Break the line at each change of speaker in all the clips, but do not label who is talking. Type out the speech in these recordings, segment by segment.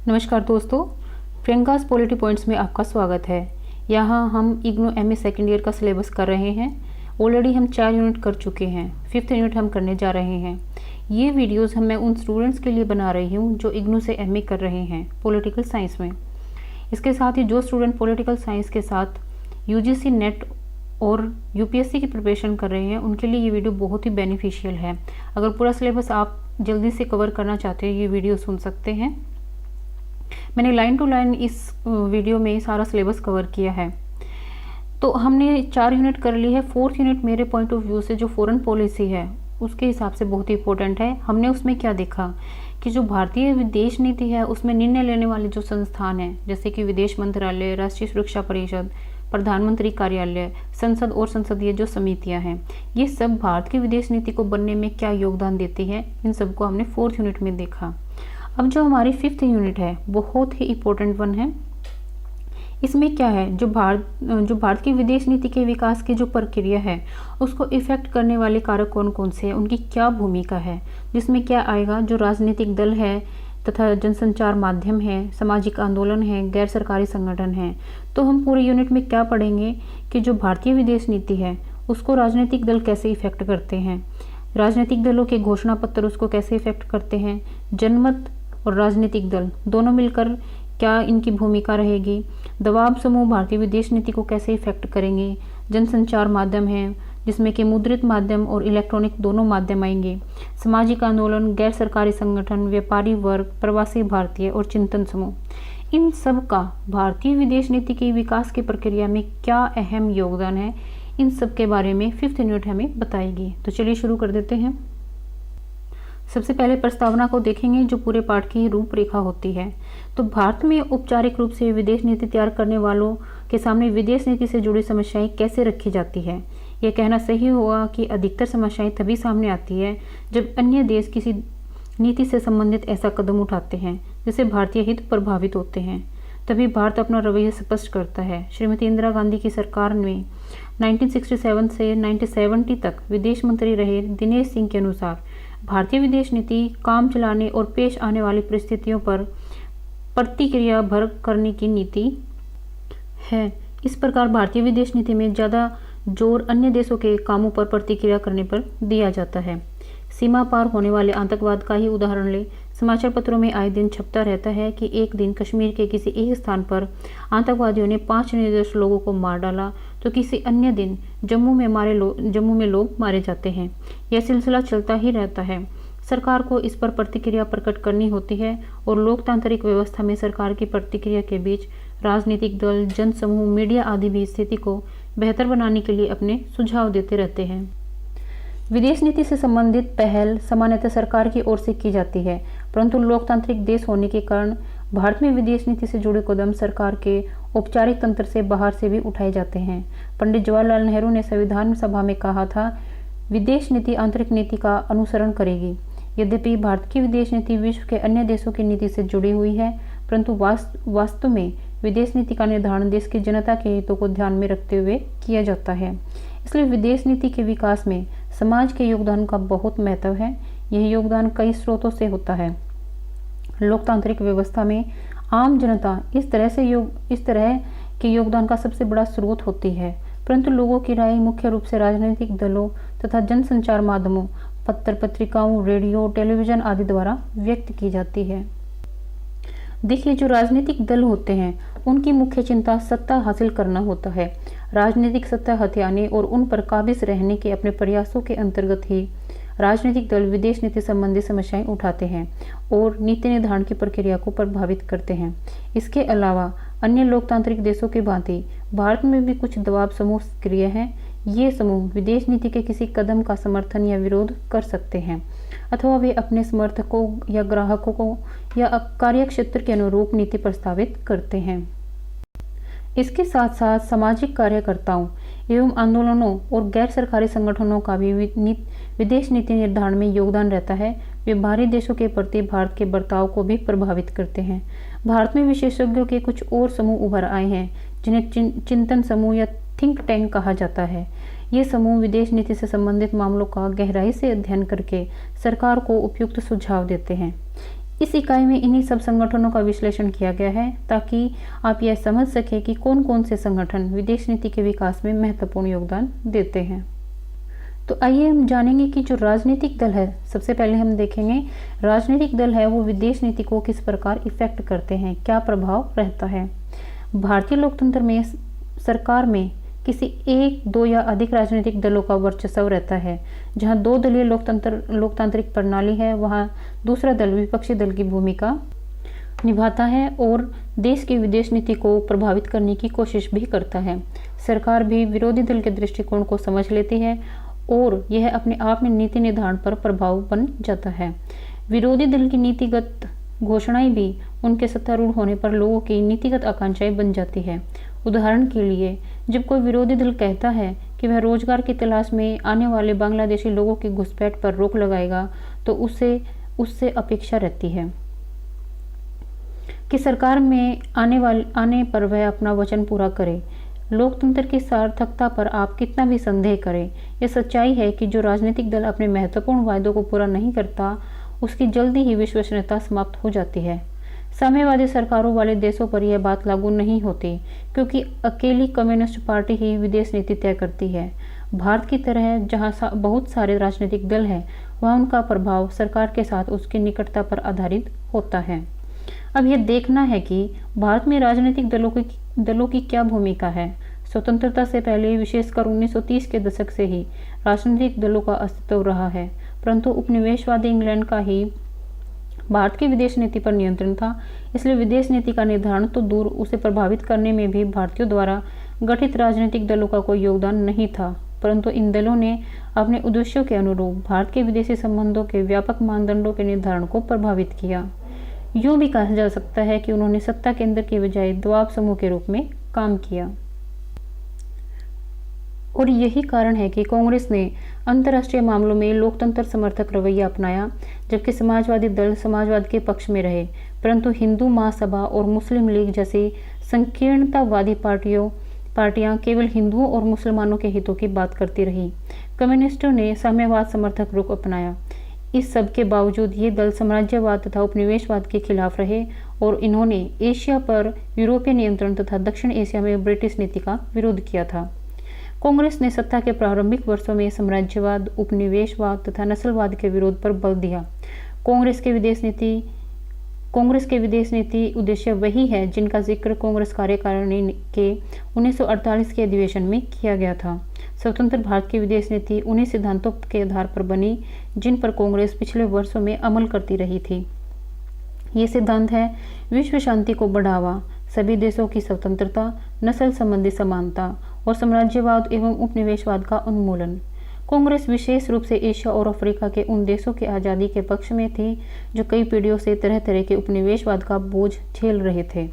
नमस्कार दोस्तों, Priyanka's polity points में आपका स्वागत है। यहाँ हम इग्नू एमए सेकेंड ईयर का सिलेबस कर रहे हैं। ऑलरेडी हम 4 यूनिट कर चुके हैं, 5th यूनिट हम करने जा रहे हैं। ये वीडियोस मैं उन स्टूडेंट्स के लिए बना रही हूँ जो इग्नू से एमए कर रहे हैं पॉलिटिकल साइंस में। इसके साथ ही जो स्टूडेंट पॉलिटिकल साइंस के साथ यूजीसी नेट और यूपीएससी की प्रिपरेशन कर रहे हैं उनके लिए ये वीडियो बहुत ही बेनिफिशियल है। अगर पूरा सिलेबस आप जल्दी से कवर करना चाहते हैं ये वीडियो सुन सकते हैं। मैंने लाइन टू लाइन इस वीडियो में सारा सिलेबस कवर किया है। तो हमने 4 यूनिट कर ली है। 4th यूनिट मेरे पॉइंट ऑफ व्यू से जो फॉरेन पॉलिसी है उसके हिसाब से बहुत ही इंपॉर्टेंट है। हमने उसमें क्या देखा कि जो भारतीय विदेश नीति है उसमें निर्णय लेने वाले जो संस्थान हैं जैसे कि विदेश मंत्रालय, राष्ट्रीय सुरक्षा परिषद, प्रधानमंत्री कार्यालय, संसद और संसदीय जो समितियां हैं, ये सब भारत की विदेश नीति को बनने में क्या योगदान देती है, इन सबको हमने 4th यूनिट में देखा। अब जो हमारी 5th यूनिट है बहुत ही इम्पोर्टेंट वन है। इसमें क्या है, जो भारत की विदेश नीति के विकास की जो प्रक्रिया है उसको इफेक्ट करने वाले कारक कौन कौन से हैं, उनकी क्या भूमिका है, जिसमें क्या आएगा, जो राजनीतिक दल है तथा जनसंचार माध्यम है, सामाजिक आंदोलन है, गैर सरकारी संगठन है। तो हम पूरे यूनिट में क्या पढ़ेंगे कि जो भारतीय विदेश नीति है उसको राजनीतिक दल कैसे इफेक्ट करते हैं, राजनीतिक दलों के घोषणा पत्र उसको कैसे इफेक्ट करते हैं, जनमत और राजनीतिक दल दोनों मिलकर क्या इनकी भूमिका रहेगी, दबाव समूह भारतीय विदेश नीति को कैसे इफेक्ट करेंगे, जनसंचार माध्यम है जिसमें कि मुद्रित माध्यम और इलेक्ट्रॉनिक दोनों माध्यम आएंगे, सामाजिक आंदोलन, गैर सरकारी संगठन, व्यापारी वर्ग, प्रवासी भारतीय और चिंतन समूह, इन सब का भारतीय विदेश नीति के विकास की प्रक्रिया में क्या अहम योगदान है, इन सब के बारे में 5th यूनिट हमें बताएगी। तो चलिए शुरू कर देते हैं। सबसे पहले प्रस्तावना को देखेंगे जो पूरे पाठ की रूपरेखा होती है। तो भारत में औपचारिक रूप से विदेश नीति तैयार करने वालों के सामने विदेश नीति से जुड़ी समस्याएं कैसे रखी जाती है। यह कहना सही होगा कि अधिकतर समस्याएं तभी सामने आती है जब अन्य देश किसी नीति से संबंधित ऐसा कदम उठाते हैं जिससे भारतीय हित प्रभावित होते हैं। तभी भारत अपना रवैया स्पष्ट करता है। श्रीमती इंदिरा गांधी की सरकार में 1967 से 1970 तक विदेश मंत्री रहे दिनेश सिंह के अनुसार भारतीय विदेश नीति काम चलाने और पेश आने वाली परिस्थितियों पर प्रतिक्रिया भर करने की नीति है। इस प्रकार भारतीय विदेश नीति में ज़्यादा जोर अन्य देशों के कामों पर प्रतिक्रिया करने पर दिया जाता है। सीमा पार होने वाले आतंकवाद का ही उदाहरण ले। समाचार पत्रों में आए दिन छपता रहता है कि एक दिन कश्मीर के किसी एक स्थान पर आतंकवादियों ने 5 निर्दोष लोगों को मार डाला, तो किसी अन्य दिन जम्मू में लोग मारे जाते हैं। यह सिलसिला चलता ही रहता है। सरकार को इस पर प्रतिक्रिया प्रकट करनी होती है और लोकतांत्रिक व्यवस्था में सरकार की प्रतिक्रिया के बीच राजनीतिक दल, जन समूह, मीडिया आदि भी स्थिति को बेहतर बनाने के लिए अपने सुझाव देते रहते हैं। विदेश नीति से संबंधित पहल सामान्यतः सरकार की ओर से की जाती है, परंतु लोकतांत्रिक देश होने के कारण भारत में विदेश नीति से जुड़े कदम सरकार के औपचारिक तंत्र से बाहर से भी उठाए जाते हैं। पंडित जवाहरलाल नेहरू ने संविधान सभा में कहा था, विदेश नीति आंतरिक नीति का अनुसरण करेगी। यद्यपि भारत की विदेश नीति विश्व के अन्य देशों की नीति से जुड़ी हुई है, परंतु वास्तव में विदेश नीति का निर्धारण देश की जनता के हितों को ध्यान में रखते हुए किया जाता है। इसलिए विदेश नीति के विकास में समाज के योगदान का बहुत महत्व है। यह योगदान कई स्रोतों से होता है। लोकतांत्रिक व्यवस्था में आम जनता इस तरह के योगदान का सबसे बड़ा स्रोत होती है, परंतु लोगों की राय मुख्य रूप से राजनीतिक दलों तथा जनसंचार माध्यमों, पत्र पत्रिकाओं, रेडियो, टेलीविजन आदि द्वारा व्यक्त की जाती है। देखिए, जो राजनीतिक दल होते हैं उनकी मुख्य चिंता सत्ता हासिल करना होता है। राजनीतिक सत्ता हथियाने और उन पर काबिज रहने के अपने प्रयासों के अंतर्गत ही राजनीतिक दल विदेश नीति संबंधी समस्याएं उठाते हैं और नीति निर्धारण की प्रक्रिया को प्रभावित करते हैं। इसके अलावा अन्य लोकतांत्रिक देशों की भांति भारत में भी कुछ दबाव समूह सक्रिय हैं। ये समूह विदेश नीति के किसी कदम का समर्थन या विरोध कर सकते हैं अथवा वे अपने समर्थकों या ग्राहकों को या कार्यक्षेत्र के अनुरूप नीति प्रस्तावित करते हैं। इसके साथ साथ सामाजिक कार्यकर्ताओं एवं आंदोलनों और गैर सरकारी संगठनों का भी विदेश नीति निर्धारण में योगदान रहता है। वे बाहरी देशों के प्रति भारत के बर्ताव को भी प्रभावित करते हैं। भारत में विशेषज्ञों के कुछ और समूह उभर आए हैं जिन्हें चिंतन समूह या थिंक टैंक कहा जाता है। ये समूह विदेश नीति से संबंधित मामलों का गहराई से अध्ययन करके सरकार को उपयुक्त सुझाव देते हैं। इस इकाई में इन्हीं सब संगठनों का विश्लेषण किया गया है ताकि आप यह समझ सकें कि कौन कौन से संगठन विदेश नीति के विकास में महत्वपूर्ण योगदान देते हैं। तो आइए हम जानेंगे कि जो राजनीतिक दल है, सबसे पहले हम देखेंगे राजनीतिक दल है वो विदेश नीति को किस प्रकार इफेक्ट करते हैं, क्या प्रभाव रहता है। भारतीय लोकतंत्र में सरकार में किसी एक, दो या अधिक राजनीतिक दलों का वर्चस्व रहता है। जहां दो दलीय लोकतांत्रिक प्रणाली है वहां दूसरा दल विपक्षी दल की भूमिका निभाता है और देश की विदेश नीति को प्रभावित करने की कोशिश भी करता है। सरकार भी विरोधी दल के दृष्टिकोण को समझ लेती है और यह अपने आप में नीति निर्धारण पर प्रभाव बन जाता है। विरोधी दल की नीतिगत घोषणाएं भी उनके सत्तारूढ़ होने पर लोगों की नीतिगत आकांक्षाएं बन जाती है। उदाहरण के लिए जब कोई विरोधी दल कहता है कि वह रोजगार की तलाश में आने वाले बांग्लादेशी लोगों की घुसपैठ पर रोक लगाएगा तो उससे अपेक्षा रहती है कि सरकार में आने पर वह अपना वचन पूरा करे। लोकतंत्र की सार्थकता पर आप कितना भी संदेह करें, यह सच्चाई है कि जो राजनीतिक दल अपने महत्वपूर्ण वायदों को पूरा नहीं करता उसकी जल्दी ही विश्वसनीयता समाप्त हो जाती है। साम्यवादी सरकारों वाले देशों पर यह बात लागू नहीं होती क्योंकि अकेली कम्युनिस्ट पार्टी ही विदेश नीति तय करती है। भारत की तरह जहां बहुत सारे राजनीतिक दल हैं वहां उनका प्रभाव सरकार के साथ उसकी निकटता पर आधारित होता है। अब यह देखना है कि भारत में राजनीतिक दलों की क्या भूमिका है। स्वतंत्रता से पहले विशेषकर 1930 के दशक से ही राजनीतिक दलों का अस्तित्व रहा है, परंतु उपनिवेशवादी इंग्लैंड का ही भारत की विदेश नीति पर नियंत्रण था, इसलिए विदेश नीति का निर्धारण तो दूर, उसे प्रभावित करने में भी भारतीयों द्वारा गठित राजनीतिक दलों का कोई योगदान नहीं था। परंतु इन दलों ने अपने उद्देश्यों के अनुरूप भारत के विदेशी संबंधों के व्यापक मानदंडों के निर्धारण को प्रभावित किया। यूं भी कहा जा सकता है कि उन्होंने सत्ता केंद्र के बजाय दबाव समूह के रूप में काम किया। और यही कारण है कि कांग्रेस ने अंतर्राष्ट्रीय मामलों में लोकतंत्र समर्थक रवैया अपनाया, जबकि समाजवादी दल समाजवाद के पक्ष में रहे। परंतु हिंदू महासभा और मुस्लिम लीग जैसी संकीर्णतावादी पार्टियां केवल हिंदुओं और मुसलमानों के हितों की बात करती रही। कम्युनिस्टों ने साम्यवाद समर्थक रुख अपनाया। इस सब के बावजूद ये दल साम्राज्यवाद तथा उपनिवेशवाद के खिलाफ रहे और इन्होंने एशिया पर यूरोपीय नियंत्रण तथा दक्षिण एशिया में ब्रिटिश नीति का विरोध किया था। कांग्रेस ने सत्ता के प्रारंभिक वर्षों में साम्राज्यवाद, उपनिवेशवाद तथा नस्लवाद के विरोध पर बल दिया। कांग्रेस के विदेश नीति उद्देश्य वही है जिनका जिक्र कांग्रेस कार्यकारिणी के 1948 के अधिवेशन में किया गया था। स्वतंत्र भारत की विदेश नीति उन्हीं सिद्धांतों के आधार पर बनी जिन पर कांग्रेस पिछले वर्षों में अमल करती रही थी। ये सिद्धांत है विश्व शांति को बढ़ावा, सभी देशों की स्वतंत्रता, नस्ल संबंधी समानता और साम्राज्यवाद एवं उपनिवेशवाद का उन्मूलन। कांग्रेस विशेष रूप से एशिया और अफ्रीका के उन देशों की आज़ादी के पक्ष में थी जो कई पीढ़ियों से तरह तरह के उपनिवेशवाद का बोझ झेल रहे थे।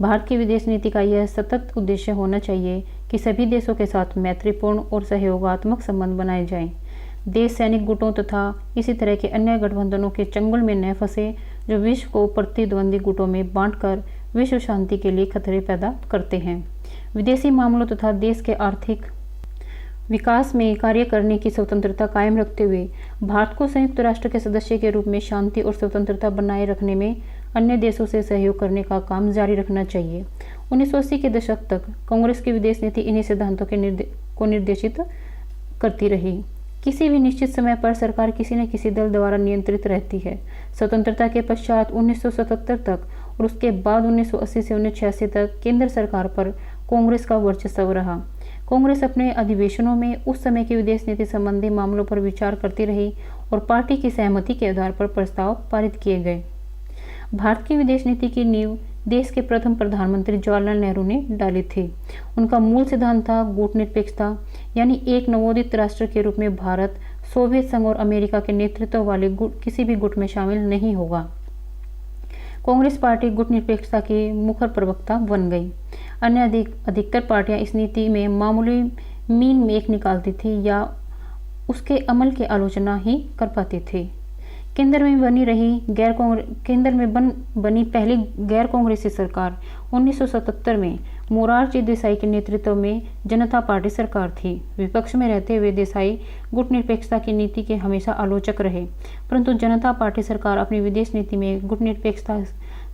भारत की विदेश नीति का यह सतत उद्देश्य होना चाहिए कि सभी देशों के साथ मैत्रीपूर्ण और सहयोगात्मक संबंध बनाए जाएं। देश सैनिक गुटों तथा इसी तरह के अन्य गठबंधनों के चंगुल में न फंसे जो विश्व को प्रतिद्वंदी गुटों में बांटकर विश्व शांति के लिए खतरे पैदा करते हैं। विदेशी मामलों तथा देश के आर्थिक विकास में कार्य करने की स्वतंत्रता कायम रखते हुए भारत को संयुक्त राष्ट्र के सदस्य के रूप में शांति और स्वतंत्रता बनाए रखने में अन्य देशों से सहयोग करने का काम जारी रखना चाहिए। 1980 के दशक तक कांग्रेस की विदेश नीति इन्हीं सिद्धांतों को निर्देशित करती रही। किसी भी निश्चित समय पर सरकार किसी न किसी दल द्वारा नियंत्रित रहती है। स्वतंत्रता के पश्चात 1977 तक और उसके बाद 1980 से 1986 तक केंद्र सरकार पर कांग्रेस का वर्चस्व रहा। कांग्रेस अपने अधिवेशनों में उस समय की विदेश नीति संबंधी मामलों पर विचार करती रही और पार्टी की सहमति के आधार पर प्रस्ताव पारित किए गए। भारत की विदेश नीति की नींव देश के प्रथम प्रधानमंत्री जवाहरलाल नेहरू ने डाली थी। उनका मूल सिद्धांत था गुटनिरपेक्षता, यानी एक नवोदित राष्ट्र के रूप में भारत सोवियत संघ और अमेरिका के नेतृत्व वाले किसी भी गुट में शामिल नहीं होगा। कांग्रेस पार्टी गुटनिरपेक्षता की मुखर प्रवक्ता बन गई। अन्य अधिकतर पार्टियां इस नीति में मामूली मीन मेख निकालती थी या उसके अमल की आलोचना ही कर पाती थी। केंद्र में बनी पहली गैर कांग्रेसी सरकार 1977 में मोरारजी देसाई के नेतृत्व में जनता पार्टी सरकार थी। विपक्ष में रहते हुए देसाई गुटनिरपेक्षता की नीति के हमेशा आलोचक रहे, परंतु जनता पार्टी सरकार अपनी विदेश नीति में गुटनिरपेक्षता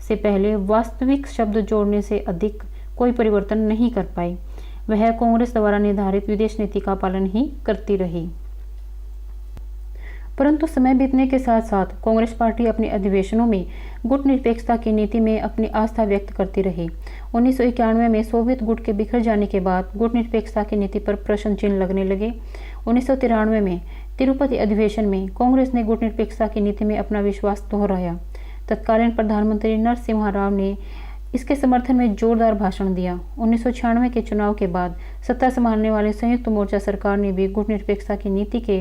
से पहले वास्तविक शब्द जोड़ने से अधिक कोई परिवर्तन नहीं कर पाई। वह कांग्रेस द्वारा निर्धारित विदेश नीति का पालन ही करती रही। परंतु समय बीतने के साथ साथ कांग्रेस पार्टी अपने अधिवेशनों में गुटनिरपेक्षता की नीति में अपनी आस्था व्यक्त करती रही। 1991 में सोवियत गुट के बिखर जाने के बाद गुटनिरपेक्षता की नीति पर प्रश्न चिन्ह लगने लगे। 1993 में तिरुपति अधिवेशन में कांग्रेस ने गुटनिरपेक्षता की नीति में अपना विश्वास दोहराया। तत्कालीन प्रधानमंत्री नरसिम्हा राव ने इसके समर्थन में जोरदार भाषण दिया। 1996 के चुनाव के बाद सत्ता संभालने वाले संयुक्त मोर्चा सरकार ने भी गुटनिरपेक्षता की नीति के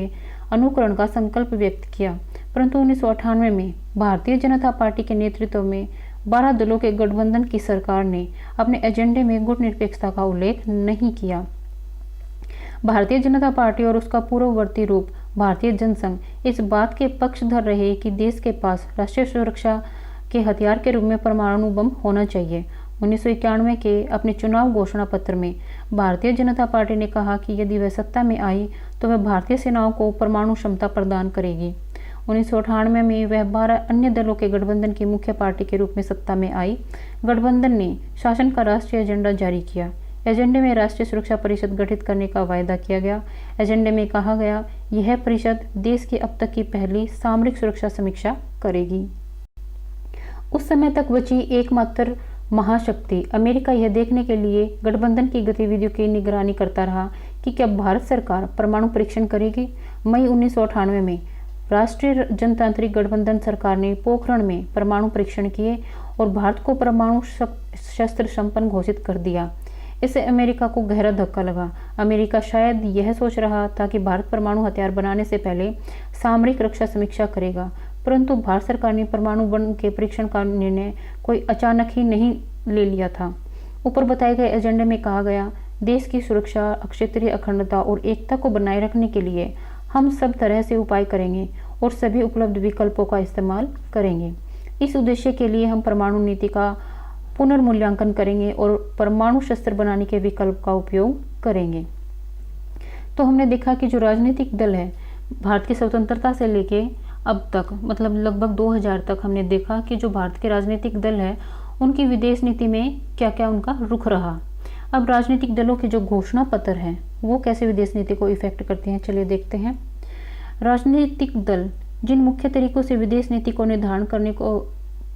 अनुकरण का संकल्प व्यक्त किया, परंतु 1998 में भारतीय जनता पार्टी के नेतृत्व में 12 दलों के गठबंधन की सरकार ने अपने एजेंडे में गुटनिरपेक्षता का उल्लेख नहीं किया। भारतीय जनता पार्टी और उसका पूर्ववर्ती रूप भारतीय जनसंघ इस बात के पक्षधर रहे कि देश के पास राष्ट्रीय सुरक्षा के हथियार के रूप में परमाणु बम होना चाहिए। 1991 के अपने चुनाव घोषणा पत्र में भारतीय जनता पार्टी ने कहा कि यदि वह सत्ता में आई तो वह भारतीय सेनाओं को परमाणु क्षमता प्रदान करेगी। 1998 में वह 12 अन्य दलों के गठबंधन की मुख्य पार्टी के रूप में सत्ता में आई। गठबंधन ने शासन का राष्ट्रीय एजेंडा जारी किया। एजेंडे में राष्ट्रीय सुरक्षा परिषद गठित करने का वायदा किया गया। एजेंडे में कहा गया, यह परिषद देश की अब तक की पहली सामरिक सुरक्षा समीक्षा करेगी। उस समय तक बची एकमात्र महाशक्ति अमेरिका यह देखने के लिए गठबंधन की गतिविधियों की निगरानी करता रहा कि क्या भारत सरकार परमाणु परीक्षण करेगी। मई 1998 में राष्ट्रीय जनतांत्रिक गठबंधन सरकार ने पोखरण में परमाणु परीक्षण किए और भारत को परमाणु शस्त्र संपन्न घोषित कर दिया। इससे अमेरिका को गहरा धक्का लगा। अमेरिका शायद यह सोच रहा था कि भारत परमाणु हथियार बनाने से पहले सामरिक रक्षा समीक्षा करेगा, परंतु भारत सरकार ने परमाणु बम के परीक्षण का निर्णय कोई अचानक ही नहीं ले लिया था। ऊपर बताए गए एजेंडे में कहा गया, देश की सुरक्षा, क्षेत्रीय अखंडता और एकता को बनाए रखने के लिए हम सब तरह से उपाय करेंगे और सभी उपलब्ध विकल्पों का इस्तेमाल करेंगे। इस उद्देश्य के लिए हम परमाणु नीति का पुनर्मूल्यांकन करेंगे और परमाणु शस्त्र बनाने के विकल्प का उपयोग करेंगे। तो हमने देखा कि जो राजनीतिक दल है, भारत की स्वतंत्रता से लेके अब तक मतलब लगभग 2000 तक हमने देखा कि जो भारत के राजनीतिक दल है उनकी विदेश नीति में क्या क्या उनका रुख रहा। अब राजनीतिक दलों के जो घोषणा पत्र हैं वो कैसे विदेश नीति को इफेक्ट करते हैं, चलिए देखते हैं। राजनीतिक दल जिन मुख्य तरीकों से विदेश नीति को निर्धारण करने को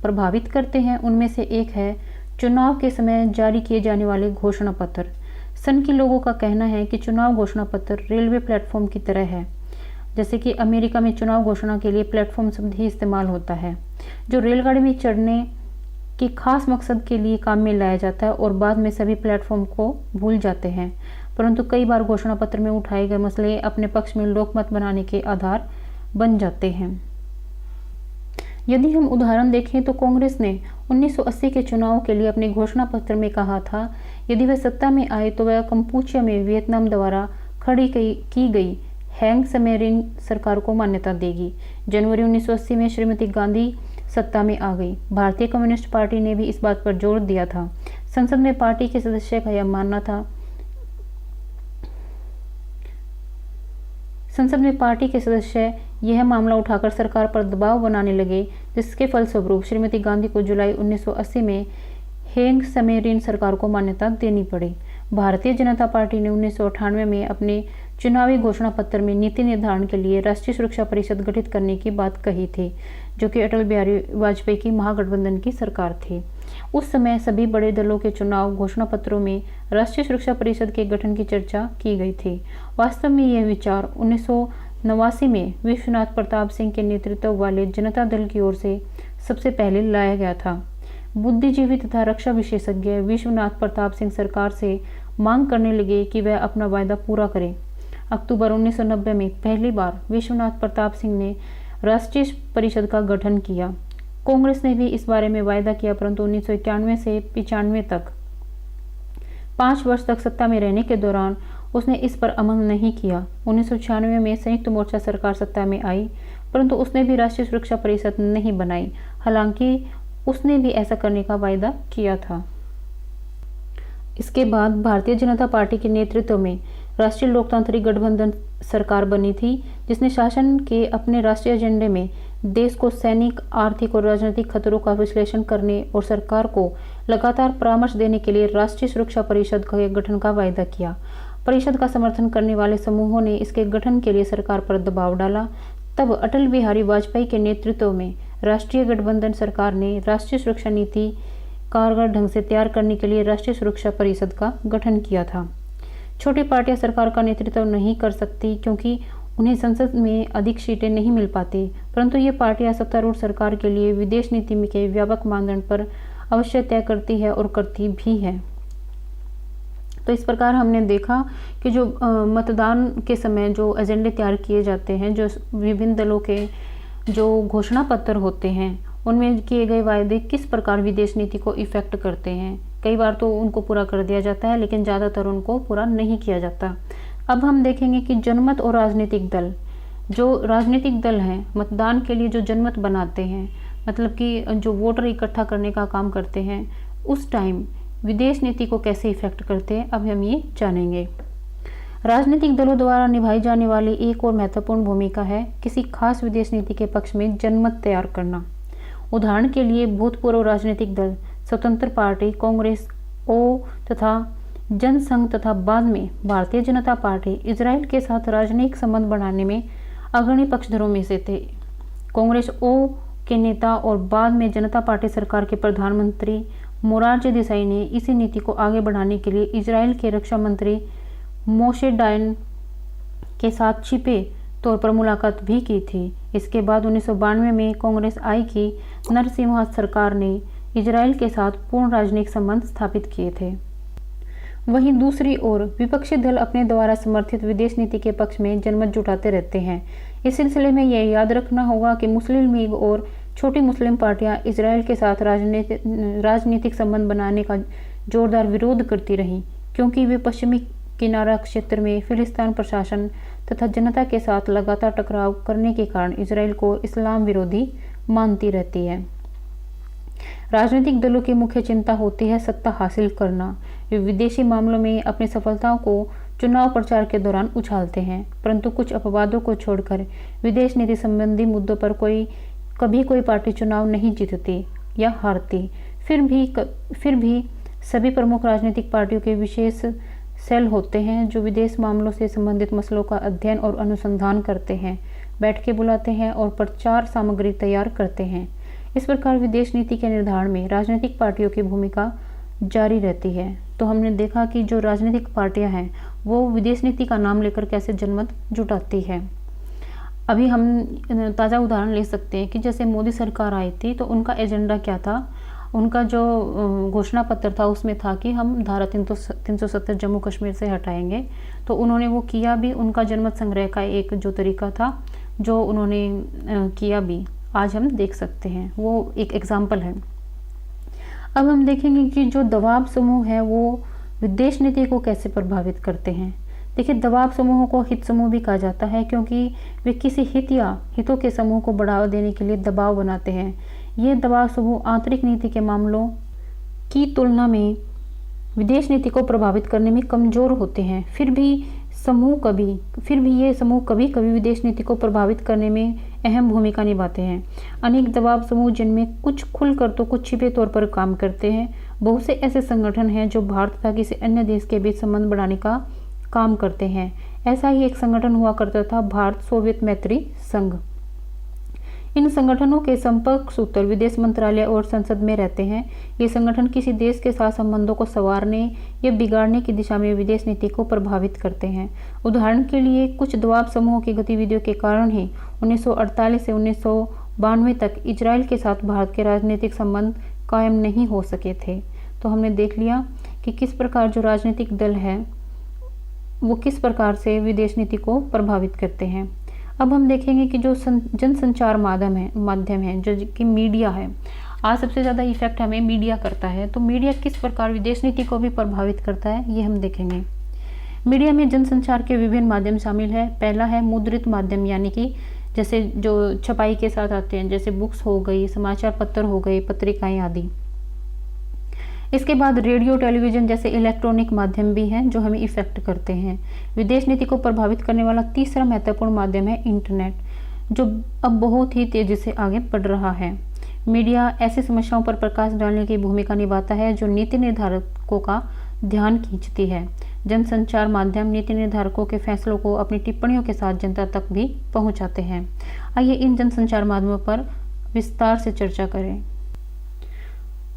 प्रभावित करते हैं उनमें से एक है चुनाव के समय जारी किए जाने वाले घोषणा पत्र। सन के लोगों का कहना है कि चुनाव घोषणा पत्र रेलवे प्लेटफॉर्म की तरह है। जैसे कि अमेरिका में चुनाव घोषणा के लिए प्लेटफॉर्म शब्द ही इस्तेमाल होता है, जो रेलगाड़ी में चढ़ने के खास मकसद के लिए काम में लाया जाता है और बाद में सभी प्लेटफॉर्म को भूल जाते हैं। परंतु कई बार घोषणा पत्र में उठाए गए मसले अपने पक्ष में लोकमत बनाने के आधार बन जाते हैं। यदि हम उदाहरण देखें तो कांग्रेस ने 1980 के चुनाव के लिए अपने घोषणा पत्र में कहा था, यदि वह सत्ता में आए तो वह कंपूचिया में वियतनाम द्वारा खड़ी की गई हैंग समरिन सरकार को मान्यता देगी। जनवरी 1980 में श्रीमती गांधी सत्ता में आ गई। भारतीय कम्युनिस्ट पार्टी ने भी इस बात पर जोर दिया था। संसद में पार्टी के सदस्य का यह मानना था संसद में पार्टी के सदस्य यह मामला उठाकर सरकार पर दबाव बनाने लगे, जिसके फलस्वरूप श्रीमती गांधी को जुलाई 1980 में हैंग समरिन सरकार को मान्यता देनी पड़ी। भारतीय जनता पार्टी ने 1998 में अपने चुनावी घोषणा पत्र में नीति निर्धारण के लिए राष्ट्रीय सुरक्षा परिषद गठित करने की बात कही थी, जो कि अटल बिहारी वाजपेयी की महागठबंधन की सरकार थी। उस समय सभी बड़े दलों के चुनाव घोषणा पत्रों में राष्ट्रीय सुरक्षा परिषद के गठन की चर्चा की गई थी। वास्तव में यह विचार 1989 में विश्वनाथ प्रताप सिंह के नेतृत्व वाले जनता दल की ओर से सबसे पहले लाया गया था। बुद्धिजीवी तथा रक्षा विशेषज्ञ विश्वनाथ प्रताप सिंह सरकार से मांग करने लगे कि वह अपना वायदा पूरा करे। अक्टूबर 1990 में पहली बार विश्वनाथ प्रताप सिंह ने राष्ट्रीय परिषद का गठन किया। कांग्रेस ने भी इस बारे में वायदा किया, परंतु 1991 से 95 तक 5 वर्ष तक सत्ता में रहने के दौरान उसने इस पर अमल नहीं किया। 1996 में संयुक्त मोर्चा सरकार सत्ता में आई, परंतु उसने भी राष्ट्रीय सुरक्षा परिषद नहीं बनाई, हालांकि उसने भी ऐसा करने का वायदा किया था। इसके बाद भारतीय जनता पार्टी के नेतृत्व में राष्ट्रीय लोकतांत्रिक गठबंधन सरकार बनी थी, जिसने शासन के अपने राष्ट्रीय एजेंडे में देश को सैनिक, आर्थिक और राजनीतिक खतरों का विश्लेषण करने और सरकार को लगातार परामर्श देने के लिए राष्ट्रीय सुरक्षा परिषद के गठन का वायदा किया। परिषद का समर्थन करने वाले समूहों ने इसके गठन के लिए सरकार पर दबाव डाला। तब अटल बिहारी वाजपेयी के नेतृत्व में राष्ट्रीय गठबंधन सरकार ने राष्ट्रीय सुरक्षा नीति कारगर ढंग से तैयार करने के लिए राष्ट्रीय सुरक्षा परिषद का गठन किया था। छोटी पार्टियां सरकार का नेतृत्व नहीं कर सकती क्योंकि उन्हें संसद में अधिक सीटें नहीं मिल पाती, परंतु ये पार्टियां सत्तारूढ़ सरकार के लिए विदेश नीति के व्यापक मानदंड पर अवश्य तय करती है और करती भी है। तो इस प्रकार हमने देखा कि जो मतदान के समय जो एजेंडे तैयार किए जाते हैं, जो विभिन्न दलों के जो घोषणा पत्र होते हैं, उनमें किए गए वायदे किस प्रकार विदेश नीति को इफेक्ट करते हैं। कई बार तो उनको पूरा कर दिया जाता है, लेकिन ज़्यादातर उनको पूरा नहीं किया जाता। अब हम देखेंगे कि जनमत और राजनीतिक दल, जो राजनीतिक दल हैं मतदान के लिए जो जनमत बनाते हैं, मतलब कि जो वोटर इकट्ठा करने का काम करते हैं, उस टाइम विदेश नीति को कैसे इफेक्ट करते हैं, अब हम ये जानेंगे। राजनीतिक दलों द्वारा निभाई जाने वाली एक और महत्वपूर्ण भूमिका है किसी खास विदेश नीति के पक्ष में जनमत तैयार करना। उदाहरण के लिए भूतपूर्व राजनीतिक दल स्वतंत्र पार्टी, कांग्रेस, ओ तथा जनसंघ तथा बाद में भारतीय जनता पार्टी इजराइल के साथ राजनयिक संबंध बढ़ाने में अग्रणी पक्षधरों में से थे। कांग्रेस ओ के नेता और बाद में जनता पार्टी सरकार के प्रधानमंत्री मोरारजी देसाई ने इसी नीति को आगे बढ़ाने के लिए इजराइल के रक्षा मंत्री मोशे डायन के साथ छिपे तौर पर मुलाकात भी की थी। इसके बाद 1992 में कांग्रेस आई की नरसिम्हा सरकार ने इजराइल के साथ पूर्ण राजनयिक संबंध स्थापित किए थे। वहीं दूसरी ओर विपक्षी दल अपने द्वारा समर्थित विदेश नीति के पक्ष में जनमत जुटाते रहते हैं। इस सिलसिले में यह याद रखना होगा कि मुस्लिम लीग और छोटी मुस्लिम पार्टियां इजराइल के साथ राजनीतिक संबंध बनाने का जोरदार विरोध करती रहीं, क्योंकि वे पश्चिमी किनारा क्षेत्र में फिलिस्तीन प्रशासन तथा जनता के साथ लगातार टकराव करने के कारण इजराइल को इस्लाम विरोधी मानती रहती है। राजनीतिक दलों की मुख्य चिंता होती है सत्ता हासिल करना। वे विदेशी मामलों में अपनी सफलताओं को चुनाव प्रचार के दौरान उछालते हैं, परंतु कुछ अपवादों को छोड़कर विदेश नीति संबंधी मुद्दों पर कभी कोई पार्टी चुनाव नहीं जीतती या हारती। फिर भी सभी प्रमुख राजनीतिक पार्टियों के विशेष सेल होते हैं जो विदेश मामलों से संबंधित मसलों का अध्ययन और अनुसंधान करते हैं, बैठकें बुलाते हैं और प्रचार सामग्री तैयार करते हैं। इस प्रकार विदेश नीति के निर्धारण में राजनीतिक पार्टियों की भूमिका जारी रहती है। तो हमने देखा कि जो राजनीतिक पार्टियां हैं वो विदेश नीति का नाम लेकर कैसे जनमत जुटाती है। अभी हम ताज़ा उदाहरण ले सकते हैं कि जैसे मोदी सरकार आई थी तो उनका एजेंडा क्या था। उनका जो घोषणा पत्र था उसमें था कि हम धारा 370 जम्मू कश्मीर से हटाएंगे, तो उन्होंने वो किया भी। उनका जनमत संग्रह का एक जो तरीका था जो उन्होंने किया भी, आज हम देख सकते हैं, वो एक एग्जाम्पल है। अब हम देखेंगे कि जो दबाव समूह है वो विदेश नीति को कैसे प्रभावित करते हैं। देखिए, दबाव समूहों को हित समूह भी कहा जाता है क्योंकि वे किसी हित या हितों के समूह को बढ़ावा देने के लिए दबाव बनाते हैं। ये दबाव समूह आंतरिक नीति के मामलों की तुलना में विदेश नीति को प्रभावित करने में कमजोर होते हैं। फिर भी ये समूह कभी कभी विदेश नीति को प्रभावित करने में अहम भूमिका निभाते हैं। अनेक दबाव समूह जिनमें कुछ खुलकर तो कुछ छिपे तौर पर काम करते हैं। बहुत से ऐसे संगठन हैं जो भारत तथा किसी अन्य देश के बीच संबंध बढ़ाने का काम करते हैं। ऐसा ही एक संगठन हुआ करता था भारत सोवियत मैत्री संघ। इन संगठनों के संपर्क सूत्र विदेश मंत्रालय और संसद में रहते हैं। ये संगठन किसी देश के साथ संबंधों को संवारने या बिगाड़ने की दिशा में विदेश नीति को प्रभावित करते हैं। उदाहरण के लिए कुछ दबाव समूहों की गतिविधियों के कारण ही 1948 से 1992 तक इजराइल के साथ भारत के राजनीतिक संबंध कायम नहीं हो सके थे। तो हमने देख लिया कि किस प्रकार जो राजनीतिक दल है वो किस प्रकार से विदेश नीति को प्रभावित करते हैं। अब हम देखेंगे कि जो जनसंचार माध्यम है जो कि मीडिया है, आज सबसे ज़्यादा इफेक्ट हमें मीडिया करता है। तो मीडिया किस प्रकार विदेश नीति को भी प्रभावित करता है ये हम देखेंगे। मीडिया में जनसंचार के विभिन्न माध्यम शामिल है। पहला है मुद्रित माध्यम, यानी कि जैसे जो छपाई के साथ आते हैं, जैसे बुक्स हो गई, समाचार पत्र हो गए, पत्रिकाएं आदि। इसके बाद रेडियो टेलीविज़न जैसे इलेक्ट्रॉनिक माध्यम भी हैं जो हमें इफ़ेक्ट करते हैं। विदेश नीति को प्रभावित करने वाला तीसरा महत्वपूर्ण माध्यम है इंटरनेट, जो अब बहुत ही तेज़ी से आगे बढ़ रहा है। मीडिया ऐसी समस्याओं पर प्रकाश डालने की भूमिका निभाता है जो नीति निर्धारकों का ध्यान खींचती है। जनसंचार माध्यम नीति निर्धारकों के फैसलों को अपनी टिप्पणियों के साथ जनता तक भी पहुंचाते हैं। आइए इन जनसंचार माध्यमों पर विस्तार से चर्चा करें।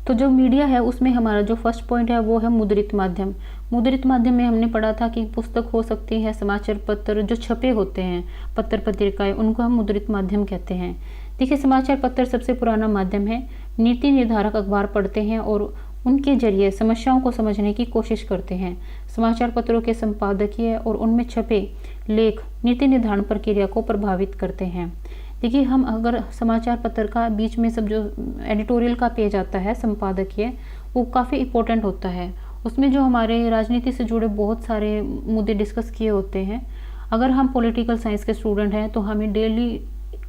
तो जो मीडिया है उसमें हमारा जो फर्स्ट पॉइंट है वो है मुद्रित माध्यम। मुद्रित माध्यम में हमने पढ़ा था कि पुस्तक हो सकती है, समाचार पत्र जो छपे होते हैं, पत्र पत्रिकाएं, उनको हम मुद्रित माध्यम कहते हैं। देखिए, समाचार पत्र सबसे पुराना माध्यम है। नीति निर्धारक अखबार पढ़ते हैं और उनके जरिए समस्याओं को समझने की कोशिश करते हैं। समाचार पत्रों के संपादकीय और उनमें छपे लेख नीति निर्धारण प्रक्रिया को प्रभावित करते हैं। देखिए, हम अगर समाचार पत्र का बीच में सब जो एडिटोरियल का पेज आता है, संपादकीय, वो काफ़ी इम्पोर्टेंट होता है। उसमें जो हमारे राजनीति से जुड़े बहुत सारे मुद्दे डिस्कस किए होते हैं। अगर हम पॉलिटिकल साइंस के स्टूडेंट हैं तो हमें डेली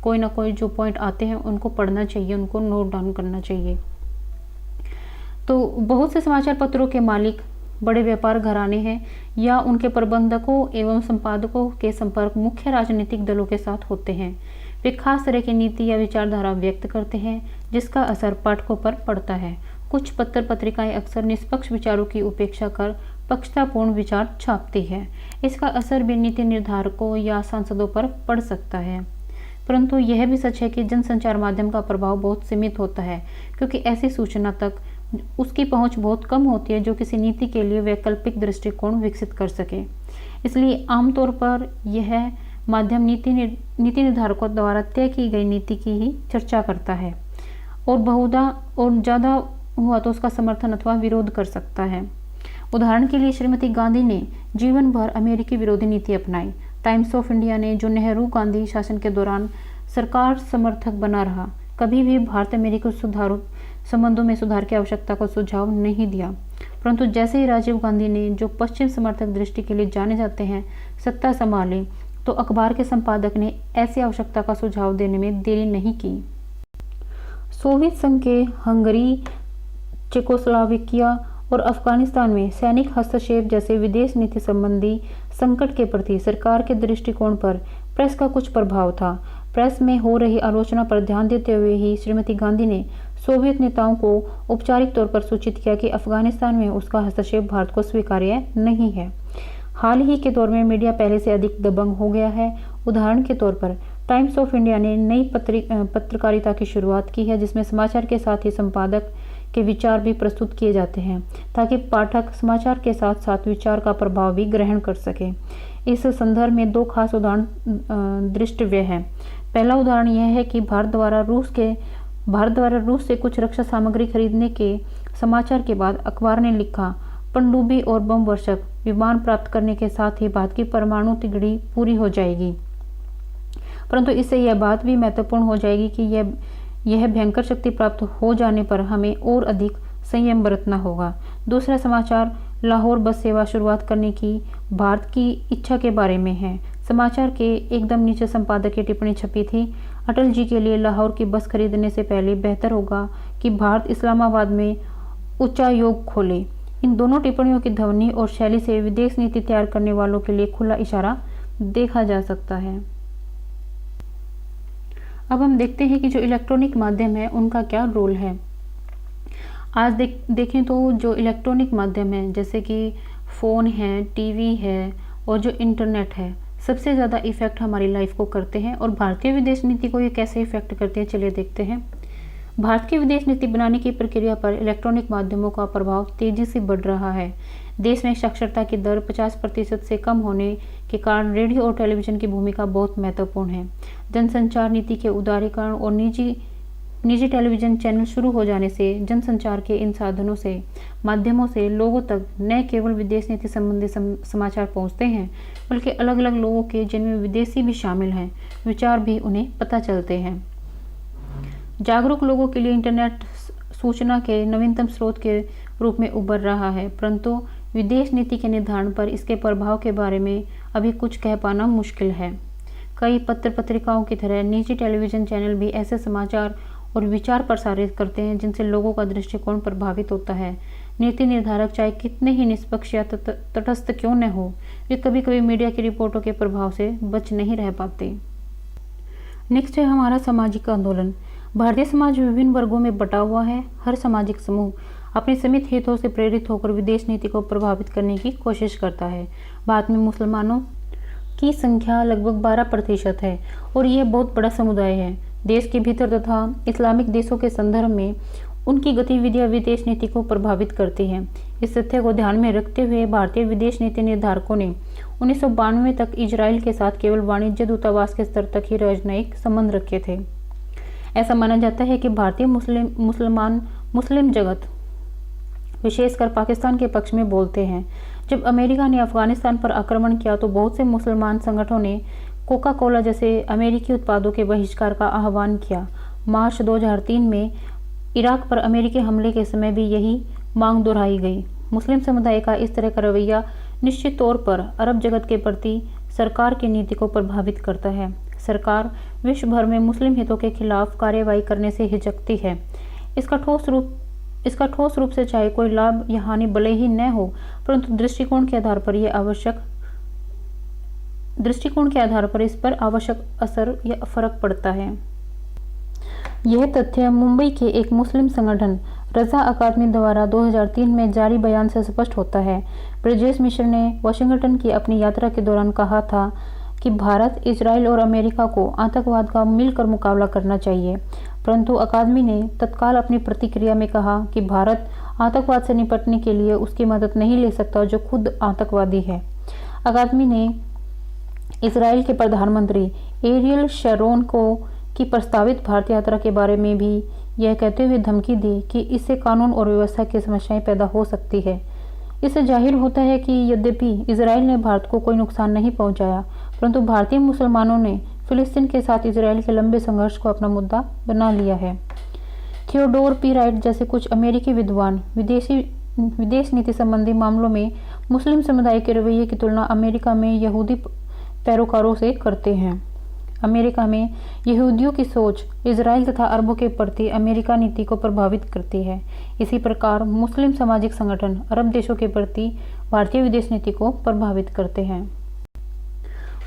कोई ना कोई जो पॉइंट आते हैं उनको पढ़ना चाहिए, उनको नोट डाउन करना चाहिए। तो बहुत से समाचार पत्रों के मालिक बड़े व्यापार घराने हैं या उनके प्रबंधकों एवं संपादकों के संपर्क मुख्य राजनीतिक दलों के साथ होते हैं। वे खास तरह की नीति या विचारधारा व्यक्त करते हैं जिसका असर पाठकों पर पड़ता है। कुछ पत्र पत्रिकाएं अक्सर निष्पक्ष विचारों की उपेक्षा कर पक्षतापूर्ण विचार छापती है। इसका असर भी नीति निर्धारकों या सांसदों पर पड़ सकता है। परंतु यह भी सच है कि जनसंचार माध्यम का प्रभाव बहुत सीमित होता है, क्योंकि ऐसी सूचना तक उसकी पहुंच बहुत कम होती है जो किसी नीति के लिए वैकल्पिक दृष्टिकोण विकसित कर सके। इसलिए आमतौर पर यह माध्यम नीति निर्धारकों द्वारा तय की गई नीति की ही चर्चा करता है और बहुधा और ज़्यादा हुआ तो उसका समर्थन अथवा विरोध कर सकता है। उदाहरण के लिए श्रीमती गांधी ने जीवन भर अमेरिकी विरोधी नीति अपनाई। टाइम्स ऑफ इंडिया ने, जो नेहरू गांधी शासन के दौरान सरकार समर्थक बना रहा, कभी भी भारत अमेरिकी संबंधों में सुधार की आवश्यकता को सुझाव नहीं दिया। परंतु जैसे ही राजीव गांधी ने, जो पश्चिम समर्थक दृष्टि के लिए जाने जाते हैं, सत्ता संभाली, तो अखबार के संपादक ने ऐसी आवश्यकता का सुझाव देने में देरी नहीं की। सोवियत संघ के हंगरी, चेकोस्लोवाकिया और अफगानिस्तान में सैनिक हस्तक्षेप जैसे विदेश नीति संबंधी संकट के प्रति सरकार के दृष्टिकोण पर प्रेस का कुछ प्रभाव था। प्रेस में हो रही आलोचना पर ध्यान देते हुए ही श्रीमती गांधी ने सोवियत नेताओं को औपचारिक तौर पर सूचित किया कि अफगानिस्तान में उसका हस्तक्षेप भारत को स्वीकार्य नहीं है। हाल ही के दौर में मीडिया पहले से अधिक दबंग हो गया है। उदाहरण के तौर पर टाइम्स ऑफ इंडिया ने नई पत्रकारिता की शुरुआत की है, जिसमें समाचार के साथ ही संपादक के विचार भी प्रस्तुत किए जाते हैं ताकि पाठक समाचार के साथ साथ विचार का प्रभाव भी ग्रहण कर सके। इस संदर्भ में दो खास उदाहरण दृष्टव्य हैं। पहला उदाहरण यह है कि भारत द्वारा रूस से कुछ रक्षा सामग्री खरीदने के समाचार के बाद अखबार ने लिखा, पनडुब्बी और बम वर्षक विमान प्राप्त करने के साथ ही भारत की परमाणु तिगड़ी पूरी हो जाएगी। परंतु इससे यह बात भी महत्वपूर्ण हो जाएगी कि यह भयंकर शक्ति प्राप्त हो जाने पर हमें और अधिक संयम बरतना होगा। दूसरा समाचार लाहौर बस सेवा शुरुआत करने की भारत की इच्छा के बारे में है। समाचार के एकदम नीचे संपादक की टिप्पणी छपी थी, अटल जी के लिए लाहौर की बस खरीदने से पहले बेहतर होगा कि भारत इस्लामाबाद में उच्चायोग खोले। इन दोनों टिप्पणियों की ध्वनि और शैली से विदेश नीति तैयार करने वालों के लिए खुला इशारा देखा जा सकता है। अब हम देखते हैं कि जो इलेक्ट्रॉनिक माध्यम है उनका क्या रोल है। आज देखें तो जो इलेक्ट्रॉनिक माध्यम है, जैसे कि फ़ोन है, टीवी है और जो इंटरनेट है, सबसे ज़्यादा इफ़ेक्ट हमारी लाइफ को करते हैं। और भारतीय विदेश नीति को ये कैसे इफ़ेक्ट करते हैं, चलिए देखते हैं। भारत की विदेश नीति बनाने की प्रक्रिया पर इलेक्ट्रॉनिक माध्यमों का प्रभाव तेजी से बढ़ रहा है। देश में साक्षरता की दर 50% से कम होने के कारण रेडियो और टेलीविज़न की भूमिका बहुत महत्वपूर्ण है। जनसंचार नीति के उदारीकरण और निजी टेलीविज़न चैनल शुरू हो जाने से जनसंचार के इन माध्यमों से लोगों तक न केवल विदेश नीति संबंधी समाचार पहुंचते हैं, बल्कि अलग अलग लोगों के, जिनमें विदेशी भी शामिल हैं, विचार भी उन्हें पता चलते हैं। जागरूक लोगों के लिए इंटरनेट सूचना के नवीनतम स्रोत के रूप में उभर रहा है, परंतु विदेश नीति के निर्धारण पर इसके प्रभाव के बारे में अभी कुछ कह पाना मुश्किल है। कई पत्र पत्रिकाओं की तरह निजी टेलीविज़न चैनल भी ऐसे समाचार और विचार प्रसारित करते हैं जिनसे लोगों का दृष्टिकोण प्रभावित होता है। नीति निर्धारक चाहे कितने ही निष्पक्ष या तटस्थ क्यों न हो, वे कभी कभी मीडिया की रिपोर्टों के प्रभाव से बच नहीं रह पाते। नेक्स्ट है हमारा सामाजिक आंदोलन। भारतीय समाज विभिन्न वर्गों में बटा हुआ है। हर सामाजिक समूह अपने सीमित हितों से प्रेरित होकर विदेश नीति को प्रभावित करने की कोशिश करता है। भारत में मुसलमानों की संख्या लगभग 12% है और यह बहुत बड़ा समुदाय है। देश के भीतर तथा इस्लामिक देशों के संदर्भ में उनकी गतिविधियां विदेश नीति को प्रभावित करती हैं। इस तथ्य को ध्यान में रखते हुए भारतीय विदेश नीति निर्धारकों ने 1992 तक इजराइल के साथ केवल वाणिज्य दूतावास के स्तर तक ही राजनयिक संबंध रखे थे। ऐसा माना जाता है कि भारतीय मुस्लिम जगत विशेषकर पाकिस्तान के पक्ष में बोलते हैं। जब अमेरिका ने अफगानिस्तान पर आक्रमण किया तो बहुत से मुसलमान संगठनों ने कोका कोला जैसे अमेरिकी उत्पादों के बहिष्कार का आह्वान किया। मार्च 2003 में इराक पर अमेरिकी हमले के समय भी यही मांग दोहराई गई। मुस्लिम समुदाय का इस तरह का रवैया निश्चित तौर पर अरब जगत के प्रति सरकार की नीति को प्रभावित करता है। सरकार विश्व भर में मुस्लिम हितों के खिलाफ कार्रवाई करने से हिचकती है। इसका ठोस रूप से चाहे कोई लाभ या हानि भले ही न हो, परंतु दृष्टिकोण के आधार पर इस पर आवश्यक असर या फर्क पड़ता है। यह तथ्य मुंबई के एक मुस्लिम संगठन रजा अकादमी द्वारा 2003 में जारी बयान से स्पष्ट होता है। ब्रजेश मिश्र ने वाशिंगटन की अपनी यात्रा के दौरान कहा था कि भारत, इजराइल और अमेरिका को आतंकवाद का मिलकर मुकाबला करना चाहिए, परंतु अकादमी ने तत्काल अपनी प्रतिक्रिया में कहा कि भारत आतंकवाद से निपटने के लिए उसकी मदद नहीं ले सकता जो खुद आतंकवादी है। अकादमी ने इजराइल के प्रधानमंत्री एरियल शरोन की प्रस्तावित भारत यात्रा के बारे में भी यह कहते हुए धमकी दी कि इससे कानून और व्यवस्था की समस्याएं पैदा हो सकती है। इससे जाहिर होता है कि यद्यपि इजराइल ने भारत को कोई नुकसान नहीं पहुंचाया, परंतु भारतीय मुसलमानों ने फिलिस्तीन के साथ इजराइल के लंबे संघर्ष को अपना मुद्दा बना लिया है। थियोडोर पी राइट जैसे कुछ अमेरिकी विद्वान विदेश नीति संबंधी मामलों में मुस्लिम समुदाय के रवैये की तुलना अमेरिका में यहूदी पैरोकारों से करते हैं। अमेरिका में यहूदियों की सोच इजराइल तथा अरबों के प्रति अमेरिका नीति को प्रभावित करती है। इसी प्रकार मुस्लिम सामाजिक संगठन अरब देशों के प्रति भारतीय विदेश नीति को प्रभावित करते हैं।